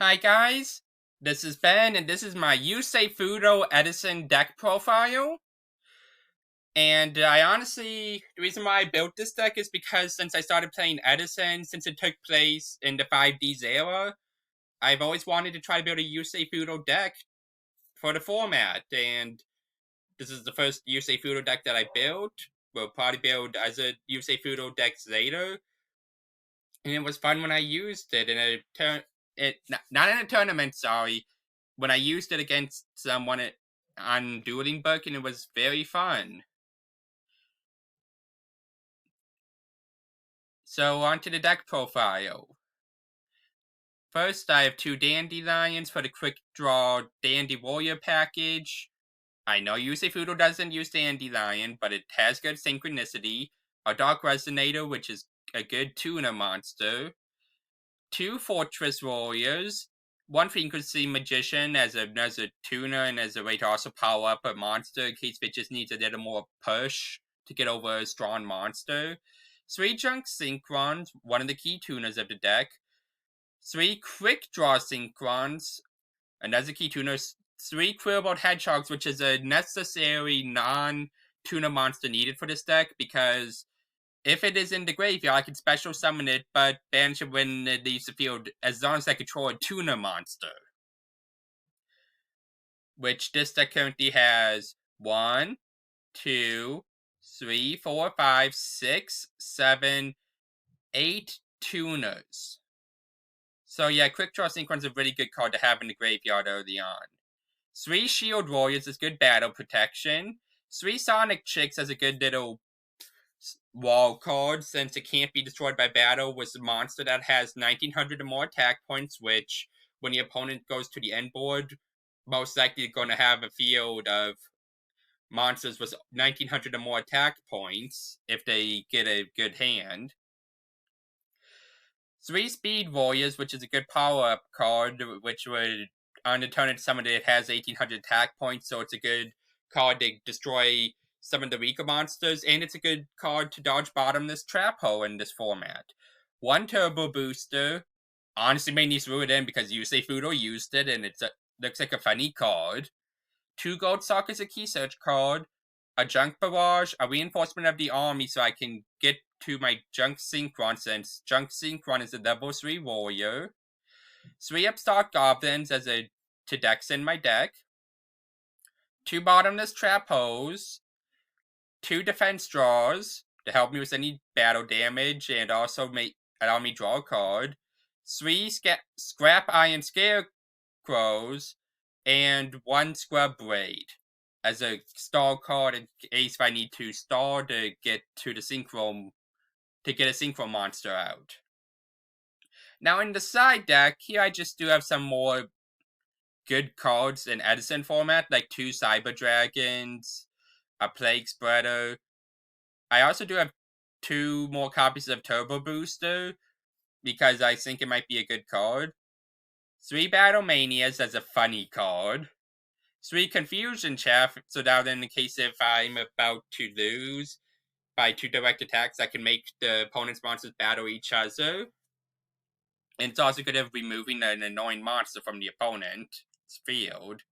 Hi guys, this is Ben, and this is my Yusei Fudo Edison deck profile. And I honestly, the reason why I built this deck is because since I started playing Edison, since it took place in the 5Ds era, I've always wanted to try to build a Yusei Fudo deck for the format. And this is the first Yusei Fudo deck that I built. We'll probably build other Yusei Fudo decks later. And it was fun when I used it in a not in a tournament, sorry, when I used it against someone on Dueling Book, and it was very fun. So on to the deck profile. First, I have two Dandelions for the quick draw Dandy Warrior package. I know Yusei Fudo doesn't use Dandelion, but it has good synchronicity. A Dark Resonator, which is a good tuner monster. Two Fortress Warriors. One Frequency Magician as a tuner and as a way to also power up a monster in case it just needs a little more push to get over a strong monster. Three Junk Synchrons, one of the key tuners of the deck. Three Quick Draw Synchrons, another key tuner. Three Quillbolt Hedgehogs, which is a necessary non-tuner monster needed for this deck because if it is in the graveyard, I can special summon it, but banish it when it leaves the field as long as I control a tuner monster. Which this deck currently has 1, 2, 3, 4, 5, 6, 7, 8 tuners. So yeah, Quick Draw Synchron's a really good card to have in the graveyard early on. 3 Shield Warriors is good battle protection. 3 Sonic Chicks as a good little wall card since it can't be destroyed by battle with a monster that has 1900 or more attack points, which when the opponent goes to the end board, most likely going to have a field of monsters with 1900 or more attack points if they get a good hand. 3 Speed Warriors, which is a good power-up card, which would on the turn summon it has 1800 attack points, so it's a good card to destroy some of the weaker monsters, and it's a good card to dodge bottomless trap hole in this format. 1 Turbo Booster, honestly may need to throw it in because Yusei Fudo used it, and it looks like a funny card. 2 Gold Sock is a key search card. A Junk Barrage, a reinforcement of the army so I can get to my Junk Synchron since Junk Synchron is a level 3 warrior. 3 Upstart Goblins as a to decks in my deck. 2 Bottomless Trap Holes. 2 Defense Draws to help me with any battle damage and also allow me draw a card. 3 Scrap Iron Scarecrows. And 1 Scrub Blade as a stall card in case if I need to stall to get to the synchro to get a synchro monster out. Now in the side deck, here I just do have some more good cards in Edison format, like 2 Cyber Dragons, a Plague Spreader. I also do have 2 more copies of Turbo Booster because I think it might be a good card. 3 Battle Manias as a funny card. 3 Confusion Chaff, so that in the case if I'm about to lose by 2 direct attacks, I can make the opponent's monsters battle each other. And it's also good at removing an annoying monster from the opponent's field,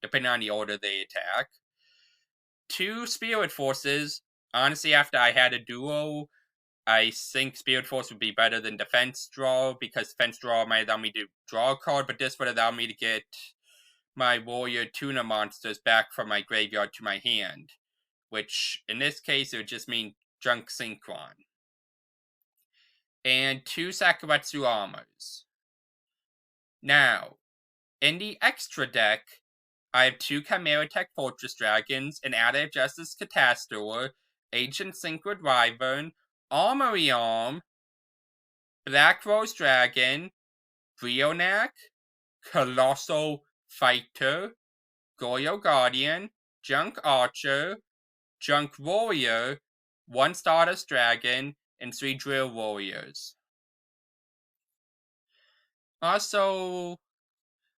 depending on the order they attack. 2 Spirit Forces. Honestly, after I had a duel, I think Spirit Force would be better than Defense Draw, because Defense Draw might allow me to draw a card, but this would allow me to get my warrior tuner monsters back from my graveyard to my hand, which in this case it would just mean Junk Synchron. And 2 Sakuretsu Armors. Now, in the extra deck, I have 2 Chimera Tech Fortress Dragons, an Ally of Justice Catastor, Ancient Synchroid Wyvern, Armory Arm, Black Rose Dragon, Brionac, Colossal Fighter, Goyo Guardian, Junk Archer, Junk Warrior, 1 Stardust Dragon, and 3 Drill Warriors. Also,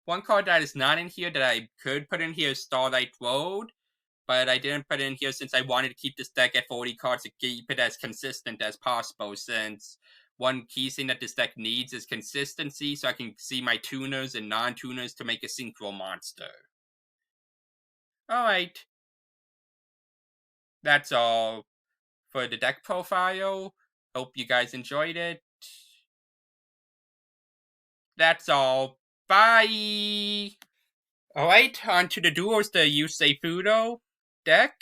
one card that is not in here that I could put in here is Starlight Road, but I didn't put it in here since I wanted to keep this deck at 40 cards to keep it as consistent as possible, since one key thing that this deck needs is consistency, so I can see my tuners and non-tuners to make a synchro monster. Alright. That's all for the deck profile. Hope you guys enjoyed it. That's all. Bye! Alright, on to the duels, the Yusei Fudo deck.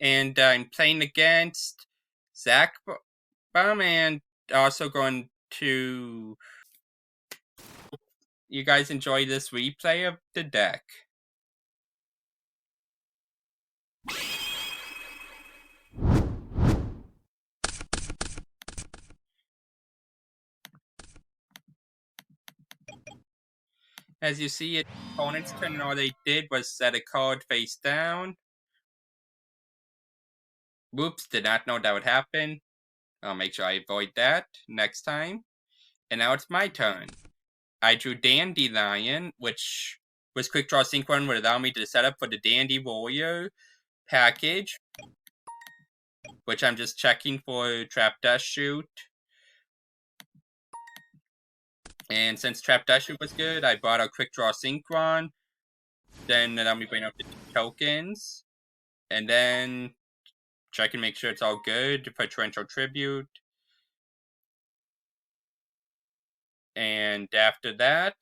And I'm playing against Zach Bum, and also going to... You guys enjoy this replay of the deck. As you see, opponent's turn, all they did was set a card face down. Whoops, did not know that would happen. I'll make sure I avoid that next time. And now it's my turn. I drew Dandelion, which was Quick Draw Synchron, would allow me to set up for the Dandy Warrior package, which I'm just checking for Trap Dust Shoot. And since Trap Dust Shoot was good, I brought out Quick Draw Synchron. Then let me bring up the tokens. And then check and make sure it's all good for Torrential Tribute. And after that,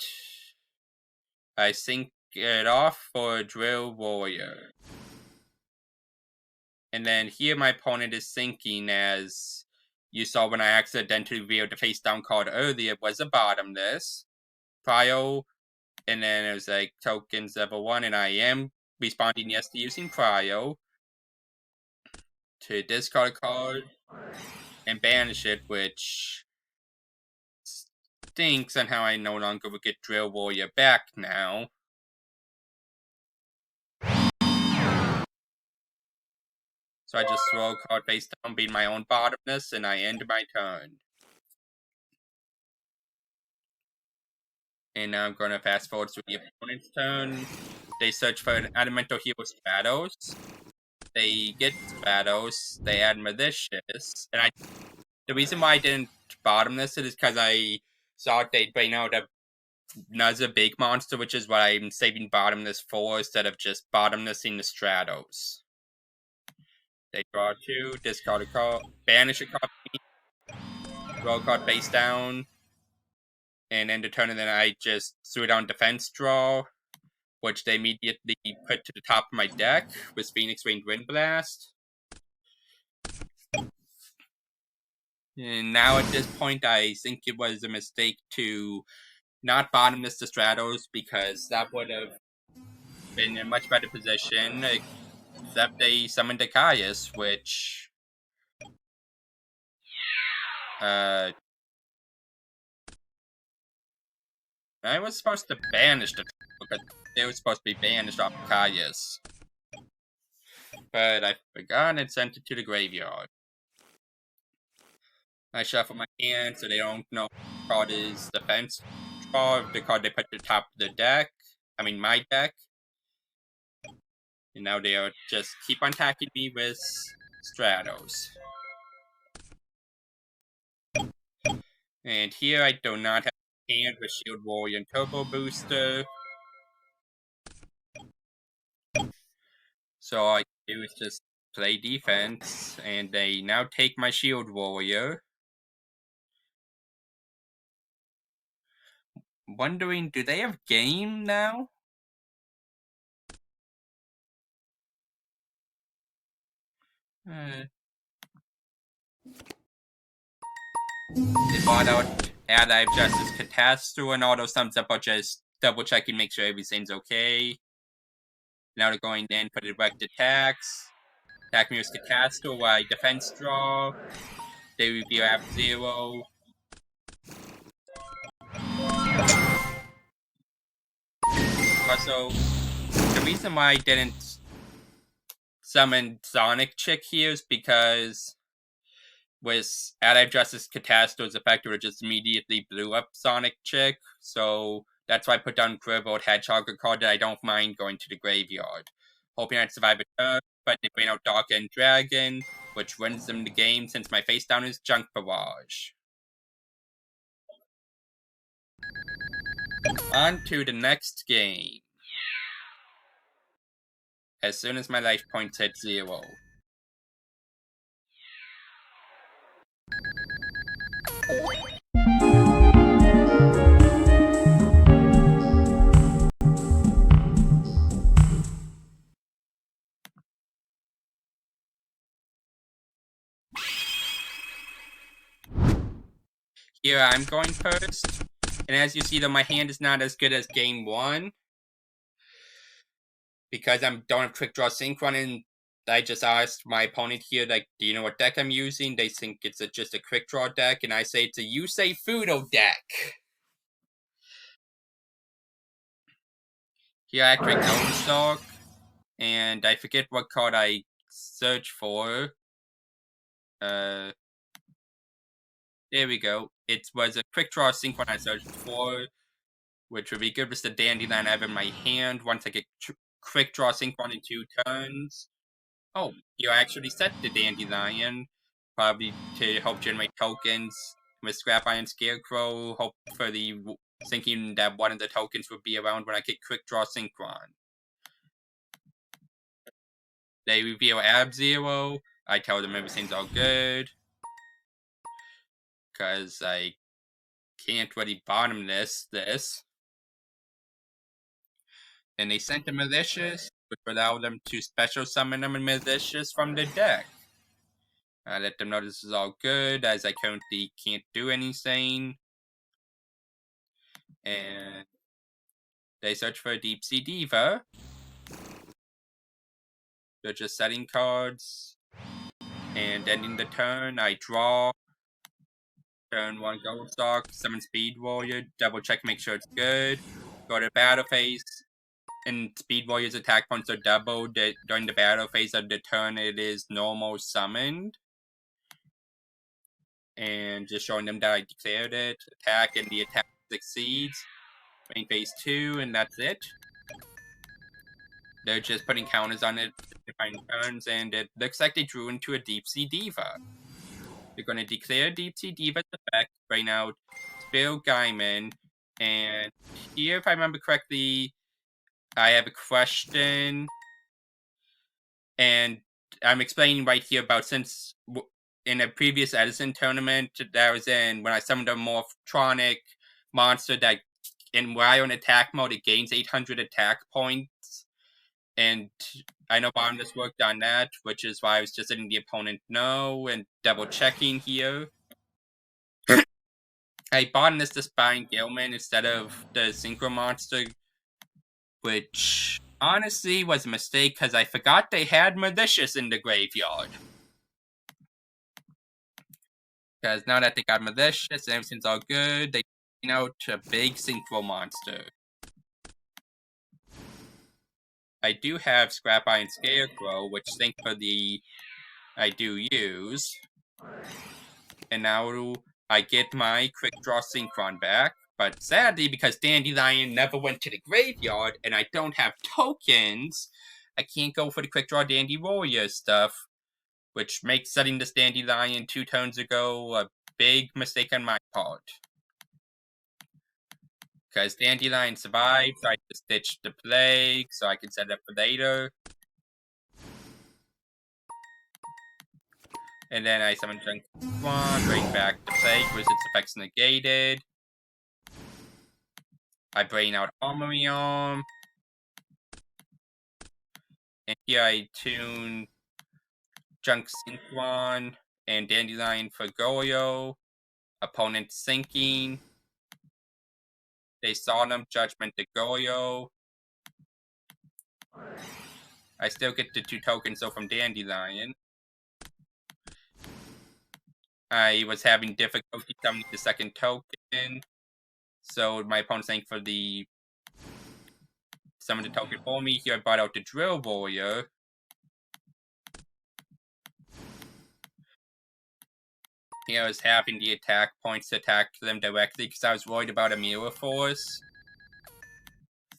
I sync it off for Drill Warrior. And then here my opponent is syncing, as you saw when I accidentally revealed the face down card earlier, was a bottomless. Prio, and then it was like tokens level 1, and I am responding yes to using Prio to discard a card and banish it, which stinks on how I no longer will get Drill Warrior back now. So I just throw a card face down, being my own bottomless, and I end my turn. And now I'm going to fast forward to the opponent's turn. They search for an Elemental Hero Stratos. They get Stratos. They add Malicious. And the reason why I didn't bottomless it is because I thought they'd bring out another big monster, which is what I'm saving bottomless for, instead of just bottomlessing the Stratos. They draw 2, discard a card, banish a card, draw a card face down, and end the turn, and then I just threw down defense draw, which they immediately put to the top of my deck with Phoenix Rain Wind Blast. And now at this point, I think it was a mistake to not bottomless the Stratos, because that would have been in a much better position, except they summoned the Caius, which I was supposed to banish the because they were supposed to be banished off Caius. But I forgot and sent it to the graveyard. I shuffle my hand so they don't know what card is defense draw, the card they put at the top of the deck. I mean my deck. And now they are just keep on attacking me with Stratos. And here I do not have a hand with Shield Warrior and Turbo Booster. So all I do is just play defense, and they now take my Shield Warrior. Wondering, do they have game now? They bought out Allied Justice Catastrophe, and all those thumbs up are just double checking, make sure everything's okay. Now they're going in for the direct attacks. Attack me with Catastrophe while I defense draw. They reveal F-Zero. Also, the reason why I didn't summon Sonic Chick here is because with Allied Justice Catastrophe's effect, it just immediately blew up Sonic Chick. So that's why I put down Gribbled Hedgehog, a card that I don't mind going to the graveyard. Hoping I'd survive a turn, but they bring out Dark End Dragon, which wins them the game since my face down is Junk Barrage. On to the next game. As soon as my life points hit 0. Here I'm going first. And as you see, though, my hand is not as good as game 1. Because I don't have Quick Draw Synchron, and I just asked my opponent here, like, do you know what deck I'm using? They think it's just a Quick Draw deck, and I say it's a Yusei Fudo deck. Here I activate Nosestock, and I forget what card I search for. There we go. It was a Quick Draw Synchron I searched for, which would be good with the Dandelion I have in my hand once I get Quick Draw Synchron in 2 turns. Oh, you actually set the Dandelion, probably to help generate tokens with Scrap Iron Scarecrow, hopefully thinking that one of the tokens would be around when I get Quick Draw Synchron. They reveal Ab-Zero, I tell them everything's all good, because I can't really bottom this. And they sent a Malicious, which would allow them to special summon them and Malicious from the deck. I let them know this is all good, as I currently can't do anything. And they search for a Deep Sea Diva. They're just setting cards. And ending the turn, I draw. Turn 1 Gold Stock, summon Speed Warrior, double check, make sure it's good. Go to battle phase. And Speed Warrior's attack points are doubled during the battle phase of the turn it is normal summoned. And just showing them that I declared it. Attack, and the attack succeeds. Main phase 2, and that's it. They're just putting counters on it to define turns, and it looks like they drew into a Deep Sea Diva. They're going to declare Deep Sea Diva's effect, bring out Spill Gaiman, and here, if I remember correctly, I have a question, and I'm explaining right here about since in a previous Edison tournament that I was in, when I summoned a Morphtronic monster that, and while in attack mode, it gains 800 attack points. And I know Bottomless worked on that, which is why I was just letting the opponent know and double checking here. I Bottomless the Spine Gilman instead of the Synchro Monster, which honestly was a mistake because I forgot they had Malicious in the graveyard. Because now that they got Malicious and everything's all good, they out a big Synchro Monster. I do have Scrap Iron Scarecrow, which thankfully I do use. And now I get my Quick Draw Synchron back. But sadly, because Dandelion never went to the graveyard and I don't have tokens, I can't go for the Quick Draw Dandy Warrior stuff. Which makes setting this Dandelion 2 turns ago a big mistake on my part. Because Dandelion survived, so I just ditched the Plague, so I can set it up for later. And then I summon Junk Swan, bring back the Plague with its effects negated. I bring out Armory Arm. And here I tune Junk Swan and Dandelion for Goyo. Opponent sinking. They saw them Judgment to Goyo. I still get the 2 tokens though from Dandelion. I was having difficulty summoning the 2nd token. So my opponent's saying for the summon the token for me. Here I brought out the Drill Warrior. Here I was having the attack points to attack them directly because I was worried about a Mirror Force.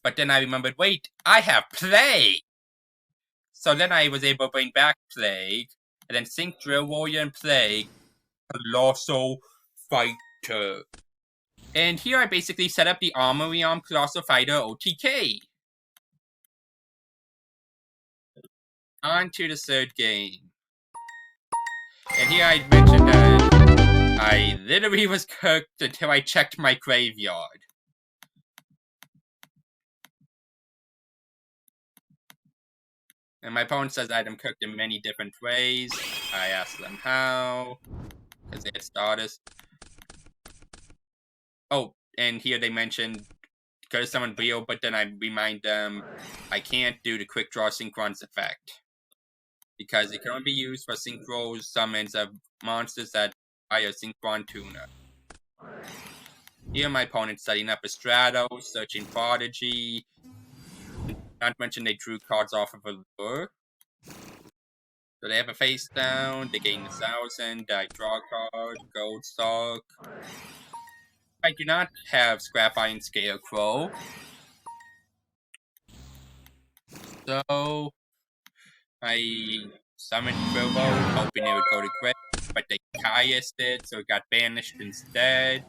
But then I remembered, wait, I have Plague! So then I was able to bring back Plague, and then sync Drill Warrior and Plague. Colossal Fighter. And here I basically set up the Armory on Colossal Fighter OTK. On to the third game. And here I mentioned that I literally was cooked until I checked my graveyard. And my opponent says I am cooked in many different ways. I asked them how, because they had Stardust. Oh, and here they mentioned go to summon Brio, but then I remind them I can't do the quick draw Synchron's effect. Because it can only be used for Synchro summons of monsters that require Synchron Tuner. Here my opponent's setting up a Strato, searching Prodigy. Not to mention they drew cards off of a lure. So they have a face down, they gain 1,000, I draw a card, Gold Stalk. I do not have Scrap Iron Scarecrow. So I summoned Bilbo, hoping it would go to grave, but they Caiused it, so it got banished instead.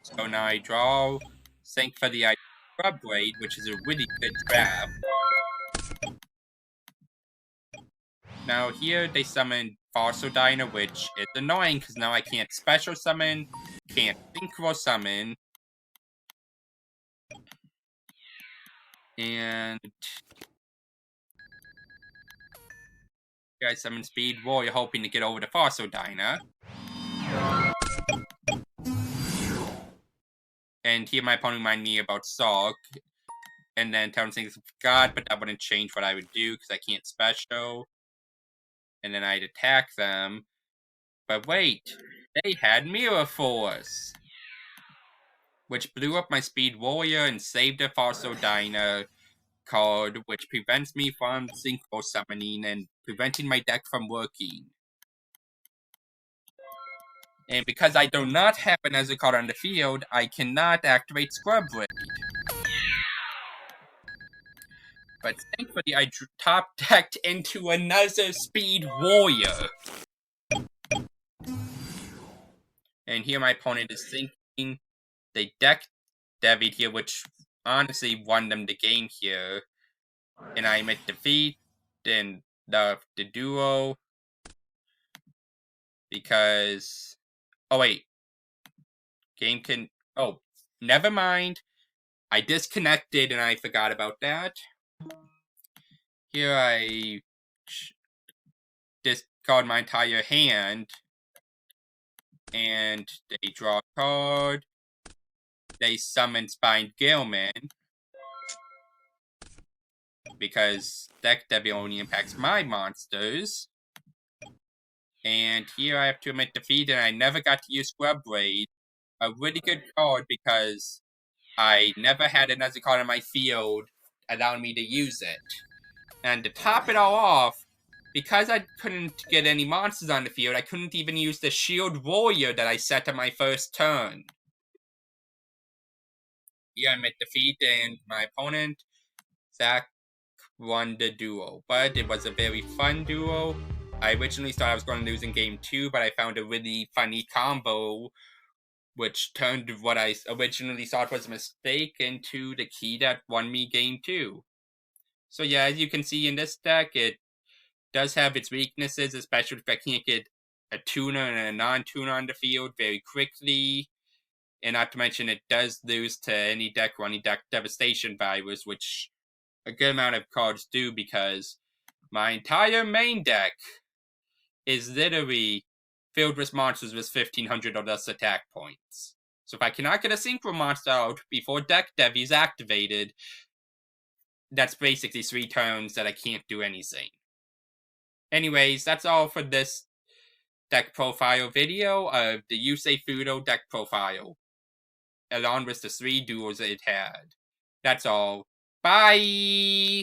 So now I draw, think for the Scrub Blade, which is a really good trap. Now here they summon Fossil Diner, which is annoying because now I can't special summon, can't synchro summon, and I summon Speed Warrior hoping to get over the Fossil Diner. And here my opponent reminded me about Salk, and then telling things God, but that wouldn't change what I would do because I can't special. And then I'd attack them. But wait, they had Mirror Force, which blew up my Speed Warrior and saved a Fossil Diner card, which prevents me from Synchro summoning and preventing my deck from working. And because I do not have another card on the field, I cannot activate Scrub Blade. But thankfully, I top decked into another Speed Warrior. And here my opponent is thinking they decked Devied here, which honestly won them the game here. And I'm at defeat in the duo. Because... Oh, wait. Game can... Oh, never mind. I disconnected and I forgot about that. Here I discard my entire hand. And they draw a card. They summon Spine Galeman. Because Deck Devi only impacts my monsters. And here I have to admit defeat, and I never got to use Scrub Blade. A really good card because I never had another card in my field allowing me to use it. And to top it all off, because I couldn't get any monsters on the field, I couldn't even use the Shield Warrior that I set on my first turn. Here I'm at defeat, and my opponent, Zach, won the duo. But it was a very fun duo. I originally thought I was going to lose in game 2, but I found a really funny combo which turned what I originally thought was a mistake into the key that won me game 2. So yeah, as you can see in this deck, it does have its weaknesses, especially if I can't get a tuner and a non-tuner on the field very quickly. And not to mention, it does lose to any deck running Deck Devastation Virus, which a good amount of cards do because my entire main deck is literally filled with monsters with 1,500 or less attack points. So if I cannot get a Synchro monster out before Deck Dev is activated, that's basically 3 turns that I can't do anything. Anyways, that's all for this deck profile video of the Yusei Fudo deck profile, along with the 3 duels it had. That's all. Bye!